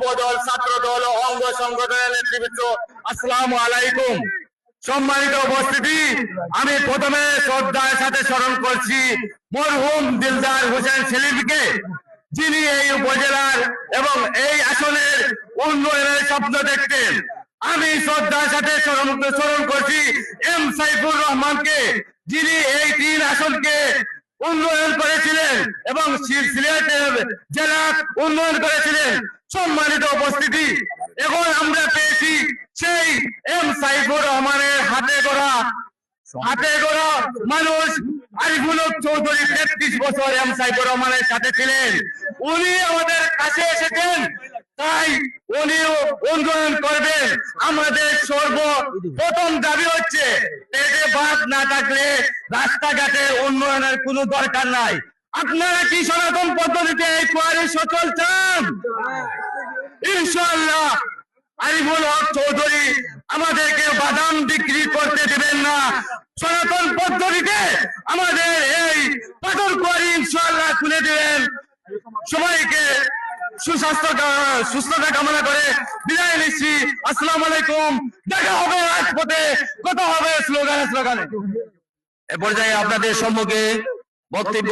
যুবদল, ছাত্রদল ও অঙ্গ সংগঠনের নেতৃবৃন্দ, আসসালামু আলাইকুম। সম্মানিত উপস্থিতি, আমি প্রথমে শ্রদ্ধার সাথে স্মরণ করছি মরহুম দিলদার হোসেন সেলিমকে, যিনি এই উপজেলার এবং এই আসনের উন্নয়নের স্বপ্ন দেখতেন। আমি শ্রদ্ধার সাথে স্মরণ করছি এম সাইফুর রহমানকে, যিনি এই 3 আসনকে উন্নয়ন করেছিলেন এবং সিলেটের জেলা উন্নয়ন করেছিলেন। সম্মানিত উপস্থিতি, এখন আমরা পেয়েছি সেই এম সাইফুর রহমানের হাতে গড়া মানুষ আরিফুল হক চৌধুরী। 33 বছর এম সাইফুর রহমানের সাথে ছিলেন, উনি আমাদের কাছে এসেছেন, তাই উনিও উন্নয়ন করবেন। আমাদের সর্বপ্রথম দাবি হচ্ছে পেটে ভাত না থাকলে রাস্তাঘাটে উন্নয়নের কোনো দরকার নাই। আপনারা কি সনাতন পদ্ধতিতে এই কোয়ারি সচল চান? ইনশাআল্লাহ আরিফুল হক চৌধুরী আমাদেরকে বাদাম বিক্রি করতে দেবেন না। সনাতন পদ্ধতিতে আমাদের এই পাথর কোয়ারি ইনশাআল্লাহ খুলে দেবেন। সবাইকে সুস্থতা কামনা করে বিদায় নিচ্ছি। আসসালামু আলাইকুম। দেখা হবে রাজপথে, কথা হবে স্লোগানে। এ পর্যায়ে আপনাদের সম্মুখে বক্তব্য